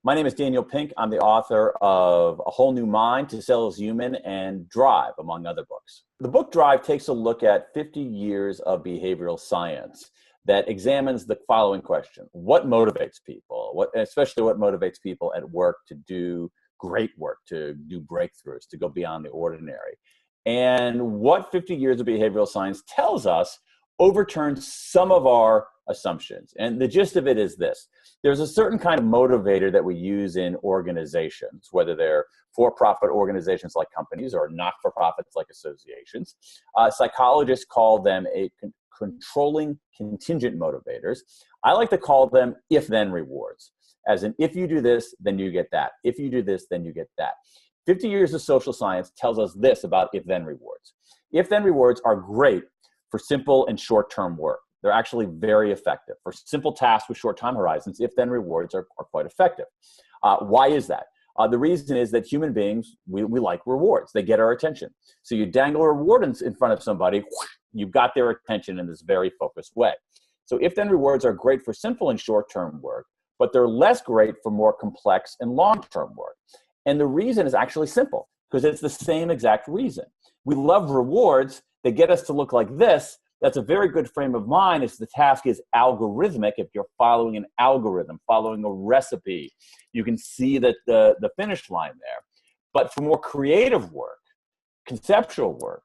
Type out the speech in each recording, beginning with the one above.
My name is Daniel Pink. I'm the author of A Whole New Mind, To Sell is Human, and Drive, among other books. The book Drive takes a look at 50 years of behavioral science that examines the following question. What motivates people, especially what motivates people at work to do great work, to do breakthroughs, to go beyond the ordinary? And what 50 years of behavioral science tells us overturns some of our assumptions. And the gist of it is this. There's a certain kind of motivator that we use in organizations, whether they're for-profit organizations like companies or not-for-profits like associations. Psychologists call them controlling contingent motivators. I like to call them if-then rewards, as in if you do this, then you get that. If you do this, then you get that. 50 years of social science tells us this about if-then rewards. If-then rewards are great for simple and short-term work. They're actually very effective. For simple tasks with short time horizons, if-then rewards are quite effective. Why is that? The reason is that human beings, we like rewards. They get our attention. So you dangle a reward in front of somebody, you've got their attention in this very focused way. So if-then rewards are great for simple and short-term work, but they're less great for more complex and long-term work. And the reason is actually simple, because it's the same exact reason. We love rewards. They get us to look like this. That's a very good frame of mind if the task is algorithmic, if you're following an algorithm, following a recipe. You can see that the finish line there. But for more creative work, conceptual work,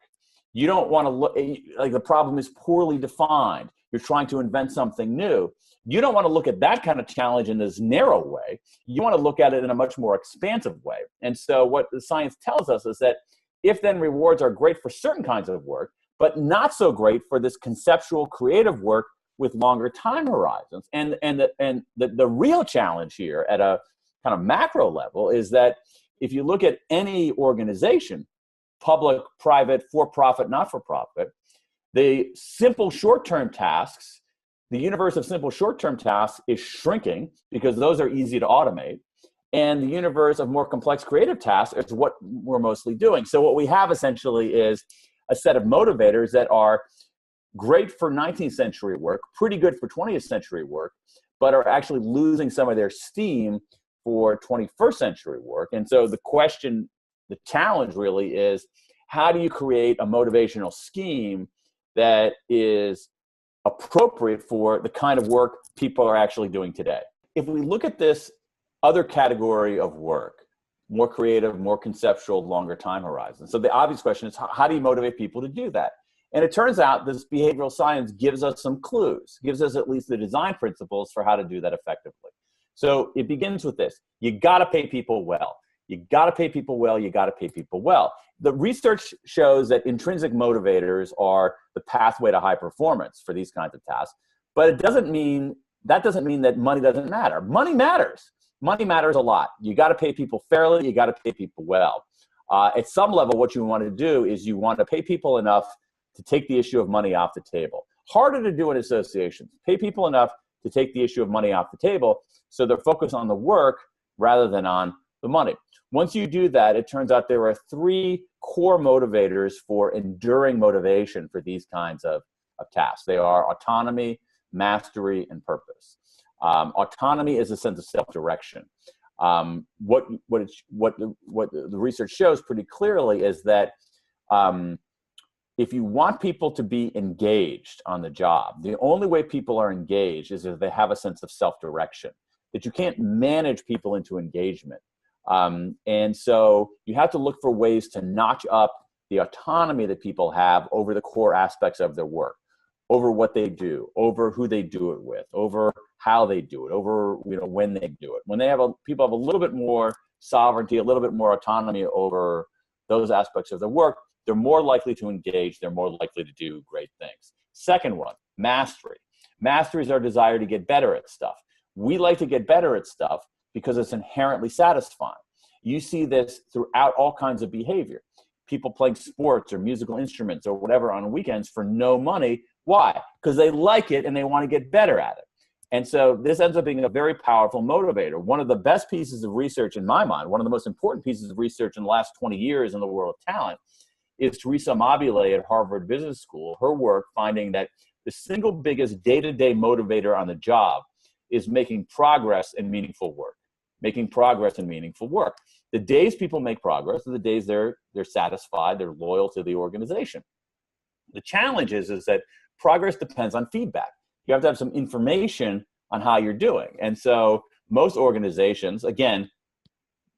you don't want to look, like the problem is poorly defined. You're trying to invent something new. You don't want to look at that kind of challenge in this narrow way. You want to look at it in a much more expansive way. And so what the science tells us is that if-then rewards are great for certain kinds of work, but not so great for this conceptual creative work with longer time horizons. And the real challenge here at a kind of macro level is that if you look at any organization, public, private, for-profit, not-for-profit, the simple short-term tasks, the universe of simple short-term tasks is shrinking because those are easy to automate. And the universe of more complex creative tasks is what we're mostly doing. So what we have essentially is a set of motivators that are great for 19th century work, pretty good for 20th century work, but are actually losing some of their steam for 21st century work. And so the question, the challenge really is, how do you create a motivational scheme that is appropriate for the kind of work people are actually doing today? If we look at this other category of work, more creative, more conceptual, longer time horizons. So the obvious question is, how do you motivate people to do that? And it turns out this behavioral science gives us some clues, gives us at least the design principles for how to do that effectively. So it begins with this. You got to pay people well. You got to pay people well. You got to pay people well. The research shows that intrinsic motivators are the pathway to high performance for these kinds of tasks. But it doesn't mean that money doesn't matter. Money matters. Money matters a lot. You got to pay people fairly. You got to pay people well. At some level, what you want to do is you want to pay people enough to take the issue of money off the table. Harder to do in associations. Pay people enough to take the issue of money off the table so they're focused on the work rather than on the money. Once you do that, it turns out there are three core motivators for enduring motivation for these kinds of tasks. They are autonomy, mastery, and purpose. Autonomy is a sense of self-direction. What the research shows pretty clearly is that if you want people to be engaged on the job, the only way people are engaged is if they have a sense of self-direction, that you can't manage people into engagement. And so you have to look for ways to notch up the autonomy that people have over the core aspects of their work, over what they do, over who they do it with, over how they do it, over when they do it. When they have people have a little bit more sovereignty, a little bit more autonomy over those aspects of their work, they're more likely to engage, they're more likely to do great things. Second one, mastery. Mastery is our desire to get better at stuff. We like to get better at stuff because it's inherently satisfying. You see this throughout all kinds of behavior. People playing sports or musical instruments or whatever on weekends for no money. Why? Because they like it and they want to get better at it. And so this ends up being a very powerful motivator. One of the best pieces of research in my mind, one of the most important pieces of research in the last 20 years in the world of talent is Teresa Amabile at Harvard Business School, her work finding that the single biggest day-to-day motivator on the job is making progress in meaningful work. making progress in meaningful work. The days people make progress are the days they're satisfied, they're loyal to the organization. The challenge is that progress depends on feedback. You have to have some information on how you're doing. And so most organizations, again,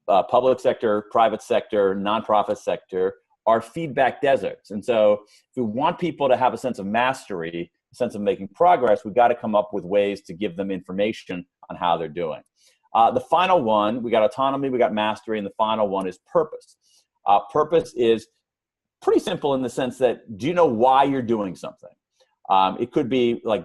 public sector, private sector, nonprofit sector, are feedback deserts. And so if we want people to have a sense of mastery, a sense of making progress, we've got to come up with ways to give them information on how they're doing. The final one, we got autonomy, we got mastery, and the final one is purpose. Purpose is pretty simple in the sense that, do you know why you're doing something? It could be like,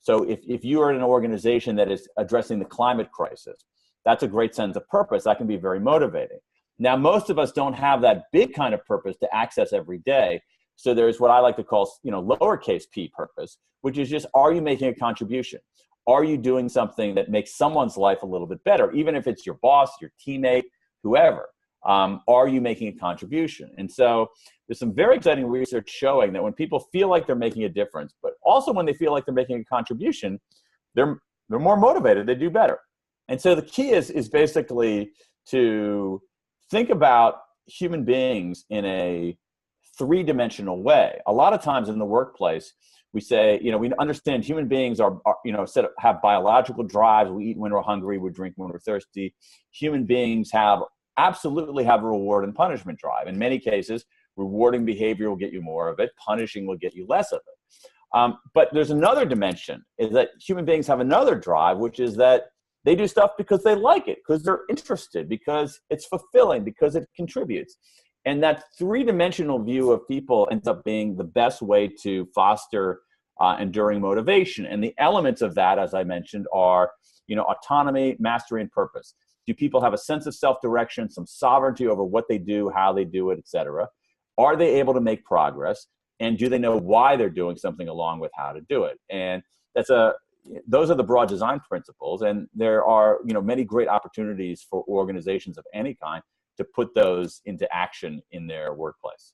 so if you are in an organization that is addressing the climate crisis, that's a great sense of purpose. That can be very motivating. Now, most of us don't have that big kind of purpose to access every day. So there's what I like to call, lowercase p purpose, which is just, are you making a contribution? Are you doing something that makes someone's life a little bit better? Even if it's your boss, your teammate, whoever, are you making a contribution? And so there's some very exciting research showing that when people feel like they're making a difference, but also when they feel like they're making a contribution, they're more motivated, they do better. And so the key is basically to think about human beings in a three-dimensional way. A lot of times in the workplace, we say, we understand human beings have biological drives. We eat when we're hungry, we drink when we're thirsty. Human beings absolutely have a reward and punishment drive. In many cases, rewarding behavior will get you more of it. Punishing will get you less of it. But there's another dimension, is that human beings have another drive, which is that they do stuff because they like it, because they're interested, because it's fulfilling, because it contributes. And that three-dimensional view of people ends up being the best way to foster enduring motivation. And the elements of that, as I mentioned, are autonomy, mastery, and purpose. Do people have a sense of self-direction, some sovereignty over what they do, how they do it, et cetera? Are they able to make progress? And do they know why they're doing something along with how to do it? And those are the broad design principles. And there are many great opportunities for organizations of any kind to put those into action in their workplace.